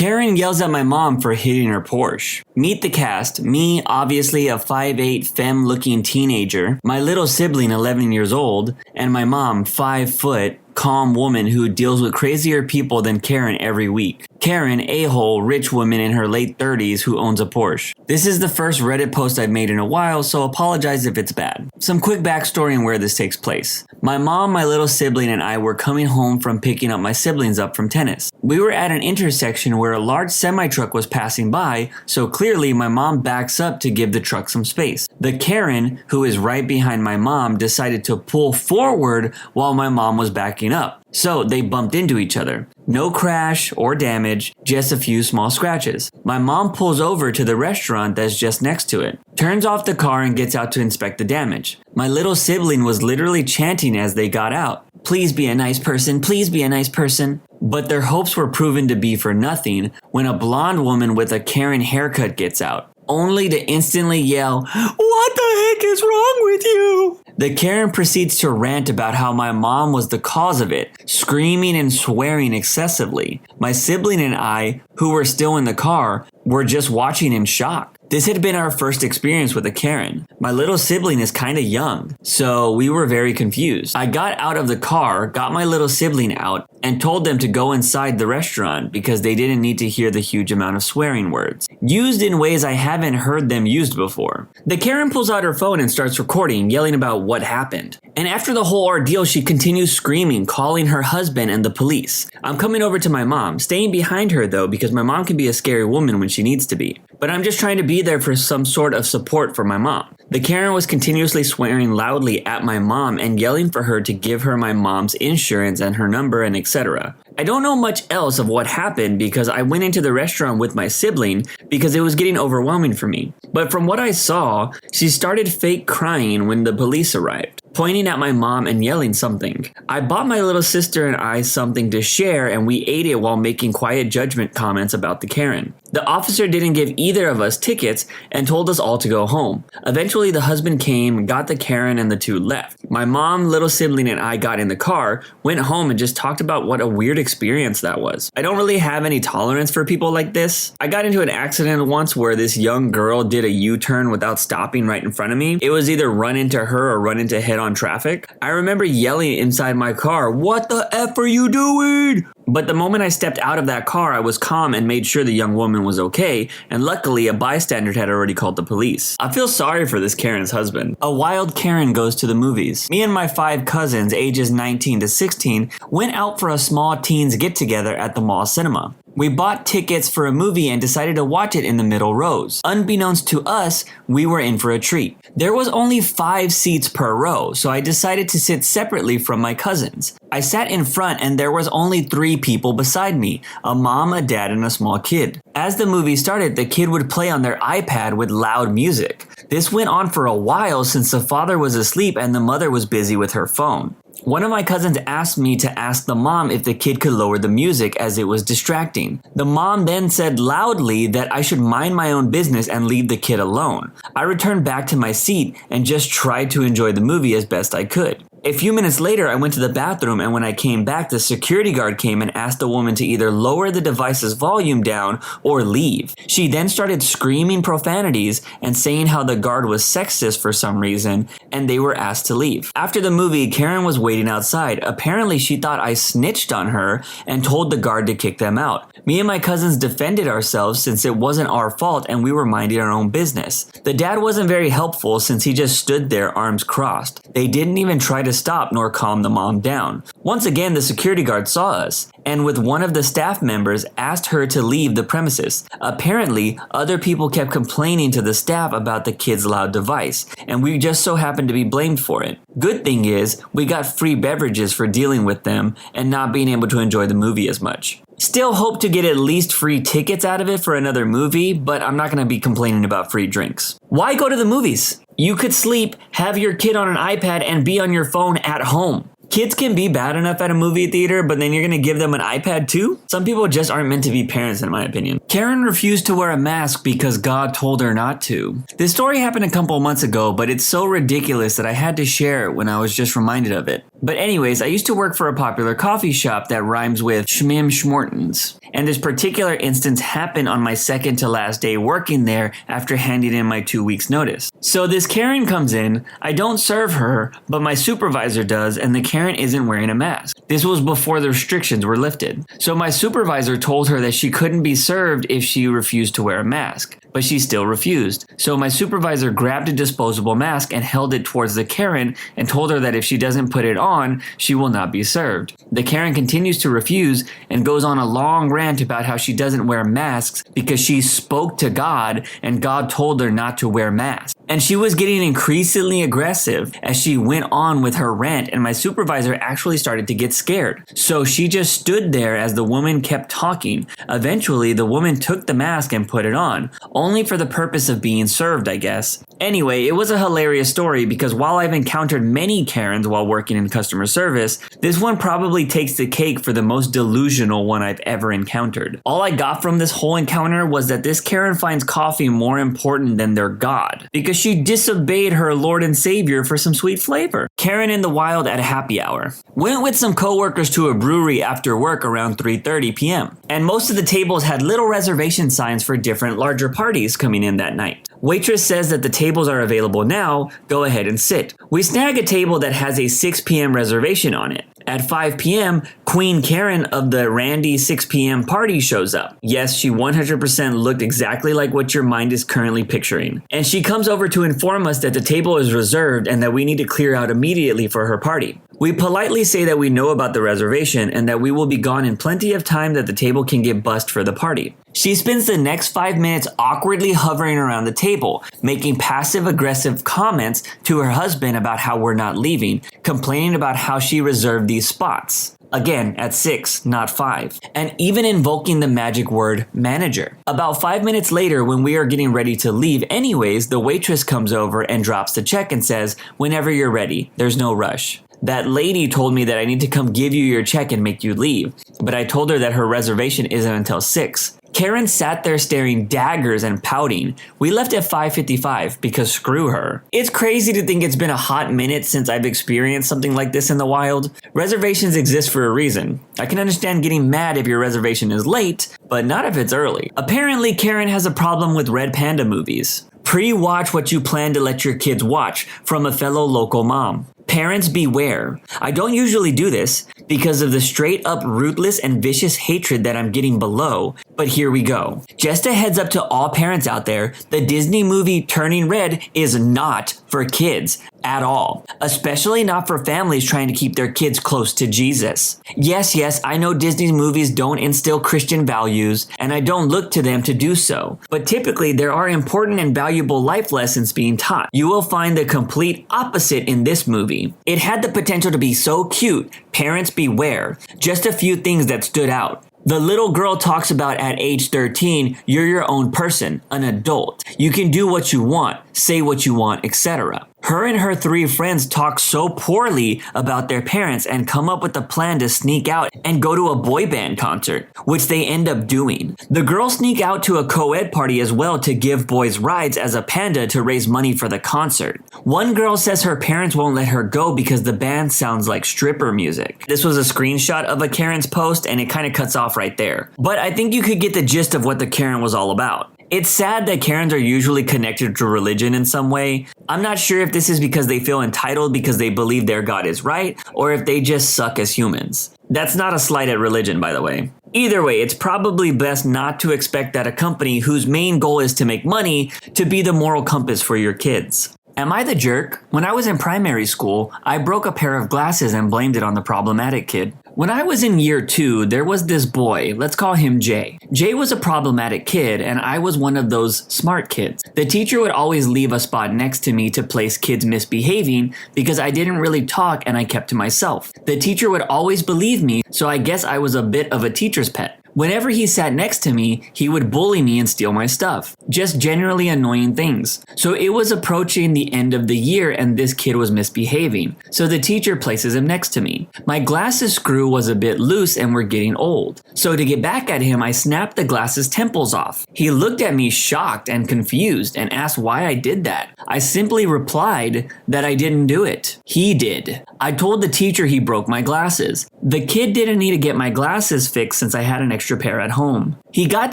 Karen yells at my mom for hitting her Porsche. Meet the cast. Me, obviously a 5'8" femme-looking teenager, my little sibling 11 years old, and my mom, 5 foot, calm woman who deals with crazier people than Karen every week. Karen, a-hole, rich woman in her late 30s who owns a Porsche. This is the first Reddit post I've made in a while, so apologize if it's bad. Some quick backstory on where this takes place. My mom, my little sibling, and I were coming home from picking up my siblings up from tennis. We were at an intersection where a large semi-truck was passing by, so clearly my mom backs up to give the truck some space. The Karen, who is right behind my mom, decided to pull forward while my mom was backing up. So they bumped into each other. No crash or damage, just a few small scratches. My mom pulls over to the restaurant that's just next to it, turns off the car and gets out to inspect the damage. My little sibling was literally chanting as they got out, "Please be a nice person, please be a nice person." But their hopes were proven to be for nothing when a blonde woman with a Karen haircut gets out, only to instantly yell, "What the heck is wrong with you?" The Karen proceeds to rant about how my mom was the cause of it, screaming and swearing excessively. My sibling and I, who were still in the car, were just watching in shock. This had been our first experience with a Karen. My little sibling is kinda young, so we were very confused. I got out of the car, got my little sibling out, and told them to go inside the restaurant because they didn't need to hear the huge amount of swearing words, used in ways I haven't heard them used before. The Karen pulls out her phone and starts recording, yelling about what happened. And after the whole ordeal, she continues screaming, calling her husband and the police. I'm coming over to my mom, staying behind her though because my mom can be a scary woman when she needs to be. But I'm just trying to be there for some sort of support for my mom. The Karen was continuously swearing loudly at my mom and yelling for her to give her my mom's insurance and her number and etc. I don't know much else of what happened because I went into the restaurant with my sibling because it was getting overwhelming for me. But from what I saw, she started fake crying when the police arrived, pointing at my mom and yelling something. I bought my little sister and I something to share and we ate it while making quiet judgment comments about the Karen. The officer didn't give either of us tickets and told us all to go home. Eventually the husband came, got the Karen, and the two left. My mom, little sibling, and I got in the car, went home, and just talked about what a weird experience that was. I don't really have any tolerance for people like this. I got into an accident once where this young girl did a U-turn without stopping right in front of me. It was either run into her or run into head-on traffic. I remember yelling inside my car, "What the F are you doing?" But the moment I stepped out of that car, I was calm and made sure the young woman was okay, and luckily a bystander had already called the police. I feel sorry for this Karen's husband. A wild Karen goes to the movies. Me and my 5 cousins, ages 19 to 16, went out for a small teens get-together at the mall cinema. We bought tickets for a movie and decided to watch it in the middle rows. Unbeknownst to us, we were in for a treat. There was only 5 seats per row, so I decided to sit separately from my cousins. I sat in front and there was only 3 people beside me, a mom, a dad, and a small kid. As the movie started, the kid would play on their iPad with loud music. This went on for a while since the father was asleep and the mother was busy with her phone. One of my cousins asked me to ask the mom if the kid could lower the music as it was distracting. The mom then said loudly that I should mind my own business and leave the kid alone. I returned back to my seat and just tried to enjoy the movie as best I could. A few minutes later, I went to the bathroom, and when I came back, the security guard came and asked the woman to either lower the device's volume down or leave. She then started screaming profanities and saying how the guard was sexist for some reason, and they were asked to leave. After the movie, Karen was waiting outside. Apparently, she thought I snitched on her and told the guard to kick them out. Me and my cousins defended ourselves since it wasn't our fault and we were minding our own business. The dad wasn't very helpful since he just stood there arms crossed. They didn't even try to stop nor calm the mom down. Once again, the security guard saw us and with one of the staff members asked her to leave the premises. Apparently, other people kept complaining to the staff about the kid's loud device, and we just so happened to be blamed for it. Good thing is, we got free beverages for dealing with them and not being able to enjoy the movie as much. Still hope to get at least free tickets out of it for another movie, but I'm not going to be complaining about free drinks. Why go to the movies? You could sleep, have your kid on an iPad, and be on your phone at home. Kids can be bad enough at a movie theater, but then you're gonna give them an iPad too? Some people just aren't meant to be parents, in my opinion. Karen refused to wear a mask because God told her not to. This story happened a couple months ago, but it's so ridiculous that I had to share it when I was just reminded of it. But anyways, I used to work for a popular coffee shop that rhymes with Schmim Schmortens. And this particular instance happened on my second to last day working there after handing in my 2 weeks notice. So this Karen comes in, I don't serve her, but my supervisor does, and the Karen isn't wearing a mask. This was before the restrictions were lifted. So my supervisor told her that she couldn't be served if she refused to wear a mask. But she still refused. So my supervisor grabbed a disposable mask and held it towards the Karen and told her that if she doesn't put it on, she will not be served. The Karen continues to refuse and goes on a long rant about how she doesn't wear masks because she spoke to God and God told her not to wear masks. And she was getting increasingly aggressive as she went on with her rant, and my supervisor actually started to get scared. So she just stood there as the woman kept talking. Eventually, the woman took the mask and put it on, only for the purpose of being served, I guess. Anyway, it was a hilarious story because while I've encountered many Karens while working in customer service, this one probably takes the cake for the most delusional one I've ever encountered. All I got from this whole encounter was that this Karen finds coffee more important than their God, because she disobeyed her Lord and Savior for some sweet flavor. Karen in the wild at a happy hour. Went with some coworkers to a brewery after work around 3:30 p.m. And most of the tables had little reservation signs for different larger parties coming in that night. Waitress says that the tables are available now, go ahead and sit. We snag a table that has a 6 p.m. reservation on it. At 5 p.m., Queen Karen of the Randy 6 p.m. party shows up. Yes, she 100% looked exactly like what your mind is currently picturing. And she comes over to inform us that the table is reserved and that we need to clear out immediately for her party. We politely say that we know about the reservation and that we will be gone in plenty of time that the table can get bussed for the party. She spends the next 5 minutes awkwardly hovering around the table, making passive-aggressive comments to her husband about how we're not leaving, complaining about how she reserved these spots. Again, at 6, not 5. And even invoking the magic word manager. About 5 minutes later, when we are getting ready to leave anyways, the waitress comes over and drops the check and says, "Whenever you're ready, there's no rush." That lady told me that I need to come give you your check and make you leave, but I told her that her reservation isn't until 6. Karen sat there staring daggers and pouting. We left at 5:55 because screw her. It's crazy to think it's been a hot minute since I've experienced something like this in the wild. Reservations exist for a reason. I can understand getting mad if your reservation is late, but not if it's early. Apparently, Karen has a problem with Red Panda movies. Pre-watch what you plan to let your kids watch from a fellow local mom. Parents beware. I don't usually do this because of the straight up ruthless and vicious hatred that I'm getting below, but here we go. Just a heads up to all parents out there, the Disney movie Turning Red is not for kids at all, especially not for families trying to keep their kids close to Jesus. Yes, I know Disney movies don't instill Christian values, and I don't look to them to do so, but typically there are important and valuable life lessons being taught. You will find the complete opposite in this movie. It had the potential to be so cute, parents beware. Just a few things that stood out. The little girl talks about at age 13, you're your own person, an adult. You can do what you want, say what you want, etc. Her and her 3 friends talk so poorly about their parents and come up with a plan to sneak out and go to a boy band concert, which they end up doing. The girls sneak out to a co-ed party as well to give boys rides as a panda to raise money for the concert. One girl says her parents won't let her go because the band sounds like stripper music. This was a screenshot of a Karen's post and it kind of cuts off right there. But I think you could get the gist of what the Karen was all about. It's sad that Karens are usually connected to religion in some way. I'm not sure if this is because they feel entitled because they believe their God is right, or if they just suck as humans. That's not a slight at religion, by the way. Either way, it's probably best not to expect that a company whose main goal is to make money to be the moral compass for your kids. Am I the jerk? When I was in primary school, I broke a pair of glasses and blamed it on the problematic kid. When I was in year 2, there was this boy, let's call him Jay. Jay was a problematic kid and I was one of those smart kids. The teacher would always leave a spot next to me to place kids misbehaving because I didn't really talk and I kept to myself. The teacher would always believe me, so I guess I was a bit of a teacher's pet. Whenever he sat next to me, he would bully me and steal my stuff. Just generally annoying things. So it was approaching the end of the year and this kid was misbehaving. So the teacher places him next to me. My glasses screw was a bit loose and were getting old. So to get back at him, I snapped the glasses temples off. He looked at me shocked and confused and asked why I did that. I simply replied that I didn't do it. He did. I told the teacher he broke my glasses. The kid didn't need to get my glasses fixed since I had an extra pair at home. He got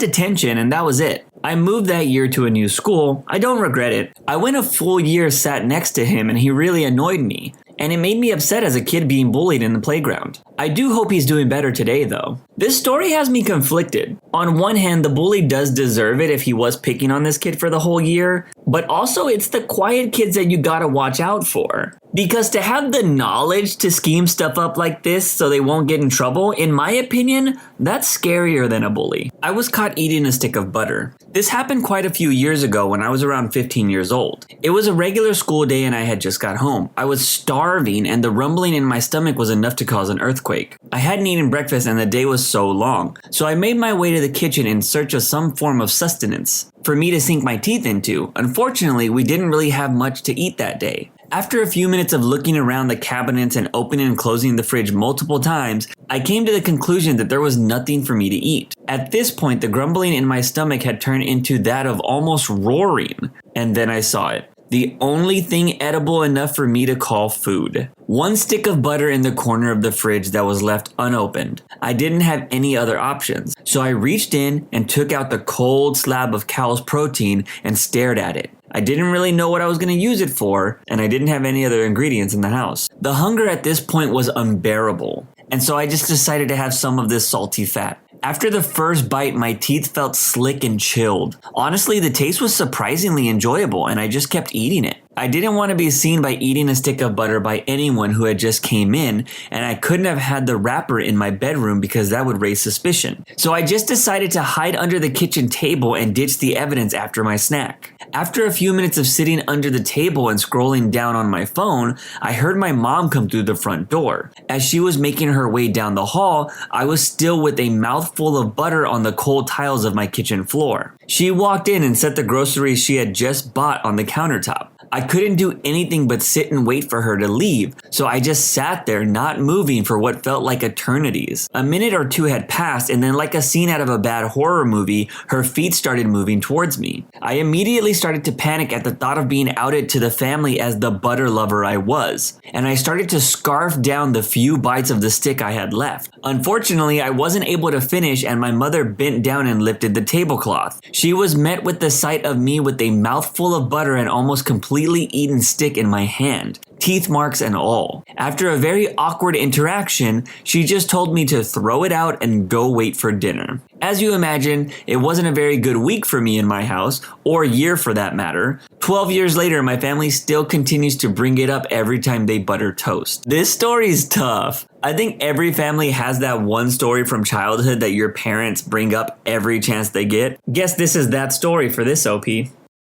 detention and that was it. I moved that year to a new school. I don't regret it. I went a full year sat next to him and he really annoyed me. And it made me upset as a kid being bullied in the playground. I do hope he's doing better today though. This story has me conflicted. On one hand, the bully does deserve it if he was picking on this kid for the whole year, but also it's the quiet kids that you gotta watch out for. Because to have the knowledge to scheme stuff up like this so they won't get in trouble, in my opinion, that's scarier than a bully. I was caught eating a stick of butter. This happened quite a few years ago when I was around 15 years old. It was a regular school day and I had just got home. I was starving and the rumbling in my stomach was enough to cause an earthquake. I hadn't eaten breakfast and the day was so long. So I made my way to the kitchen in search of some form of sustenance for me to sink my teeth into. Unfortunately, we didn't really have much to eat that day. After a few minutes of looking around the cabinets and opening and closing the fridge multiple times, I came to the conclusion that there was nothing for me to eat. At this point, the grumbling in my stomach had turned into that of almost roaring. And then I saw it. The only thing edible enough for me to call food. One stick of butter in the corner of the fridge that was left unopened. I didn't have any other options, so I reached in and took out the cold slab of cow's protein and stared at it. I didn't really know what I was going to use it for, and I didn't have any other ingredients in the house. The hunger at this point was unbearable, and so I just decided to have some of this salty fat. After the first bite, my teeth felt slick and chilled. Honestly, the taste was surprisingly enjoyable, and I just kept eating it. I didn't want to be seen by eating a stick of butter by anyone who had just came in, and I couldn't have had the wrapper in my bedroom because that would raise suspicion. So I just decided to hide under the kitchen table and ditch the evidence after my snack. After a few minutes of sitting under the table and scrolling down on my phone, I heard my mom come through the front door. As she was making her way down the hall, I was still with a mouthful of butter on the cold tiles of my kitchen floor. She walked in and set the groceries she had just bought on the countertop. I couldn't do anything but sit and wait for her to leave, so I just sat there not moving for what felt like eternities. A minute or two had passed, and then like a scene out of a bad horror movie, her feet started moving towards me. I immediately started to panic at the thought of being outed to the family as the butter lover I was, and I started to scarf down the few bites of the stick I had left. Unfortunately, I wasn't able to finish, and my mother bent down and lifted the tablecloth. She was met with the sight of me with a mouthful of butter and almost completely eaten stick in my hand, teeth marks and all. After a very awkward interaction, she just told me to throw it out and go wait for dinner. As you imagine, it wasn't a very good week for me in my house, or year for that matter. 12 years later, my family still continues to bring it up every time they butter toast. This story's tough. I think every family has that one story from childhood that your parents bring up every chance they get. Guess this is that story for this OP.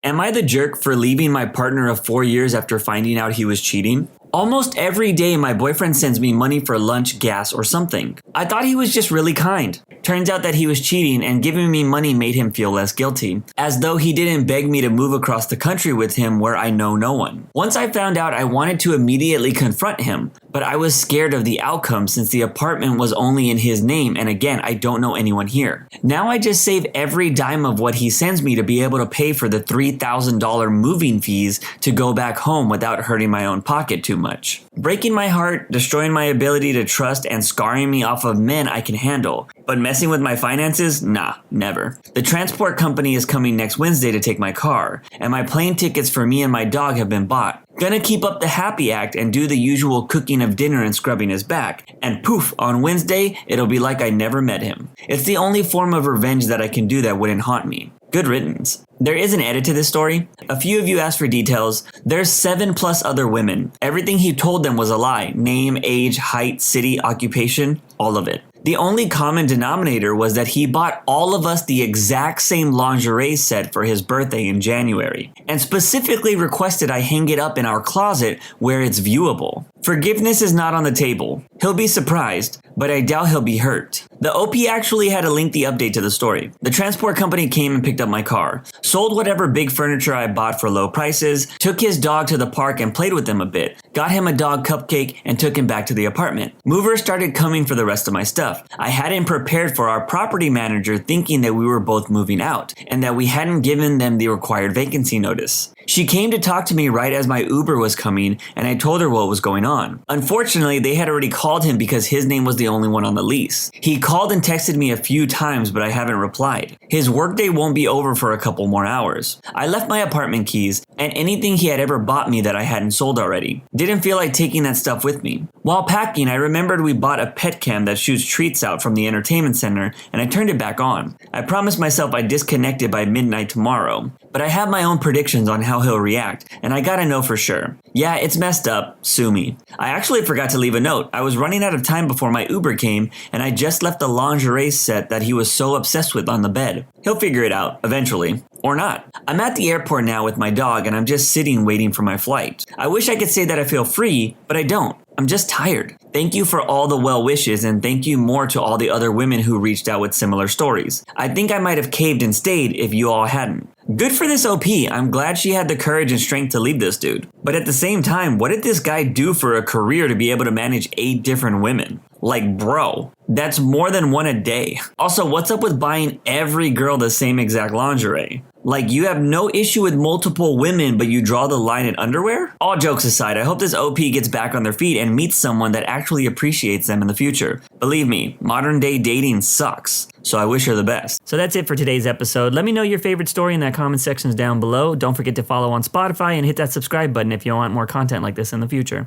Am I the jerk for leaving my partner of 4 years after finding out he was cheating? Almost every day, my boyfriend sends me money for lunch, gas, or something. I thought he was just really kind. Turns out that he was cheating, and giving me money made him feel less guilty, as though he didn't beg me to move across the country with him where I know no one. Once I found out, I wanted to immediately confront him, but I was scared of the outcome since the apartment was only in his name, and again, I don't know anyone here. Now I just save every dime of what he sends me to be able to pay for the $3,000 moving fees to go back home without hurting my own pocket too much. Breaking my heart, destroying my ability to trust, and scarring me off of men I can handle. But messing with my finances? Nah, never. The transport company is coming next Wednesday to take my car, and my plane tickets for me and my dog have been bought. Gonna keep up the happy act and do the usual cooking of dinner and scrubbing his back, and poof, on Wednesday, it'll be like I never met him. It's the only form of revenge that I can do that wouldn't haunt me. Good riddance. There is an edit to this story. A few of you asked for details. There's 7+ other women. Everything he told them was a lie. Name, age, height, city, occupation, all of it. The only common denominator was that he bought all of us the exact same lingerie set for his birthday in January, and specifically requested I hang it up in our closet where it's viewable. Forgiveness is not on the table. He'll be surprised, but I doubt he'll be hurt. The OP actually had a lengthy update to the story. The transport company came and picked up my car, sold whatever big furniture I bought for low prices, took his dog to the park and played with him a bit, got him a dog cupcake and took him back to the apartment. Movers started coming for the rest of my stuff. I hadn't prepared for our property manager thinking that we were both moving out and that we hadn't given them the required vacancy notice. She came to talk to me right as my Uber was coming and I told her what was going on. Unfortunately, they had already called him because his name was the only one on the lease. He called and texted me a few times, but I haven't replied. His workday won't be over for a couple more hours. I left my apartment keys and anything he had ever bought me that I hadn't sold already. Didn't feel like taking that stuff with me. While packing, I remembered we bought a pet cam that shoots treats out from the entertainment center and I turned it back on. I promised myself I'd disconnect it by midnight tomorrow, but I have my own predictions on how he'll react, and I gotta know for sure. Yeah, it's messed up, sue me. I actually forgot to leave a note. I was running out of time before my Uber came, and I just left the lingerie set that he was so obsessed with on the bed. He'll figure it out, eventually. Or not. I'm at the airport now with my dog, and I'm just sitting waiting for my flight. I wish I could say that I feel free, but I don't. I'm just tired. Thank you for all the well wishes and thank you more to all the other women who reached out with similar stories. I think I might have caved and stayed if you all hadn't. Good for this OP. I'm glad she had the courage and strength to leave this dude. But at the same time, what did this guy do for a career to be able to manage 8 different women? Like, bro, that's more than one a day. Also, what's up with buying every girl the same exact lingerie? Like, you have no issue with multiple women, but you draw the line at underwear? All jokes aside, I hope this OP gets back on their feet and meets someone that actually appreciates them in the future. Believe me, modern day dating sucks. So I wish her the best. So that's it for today's episode. Let me know your favorite story in that comment sections down below. Don't forget to follow on Spotify and hit that subscribe button if you want more content like this in the future.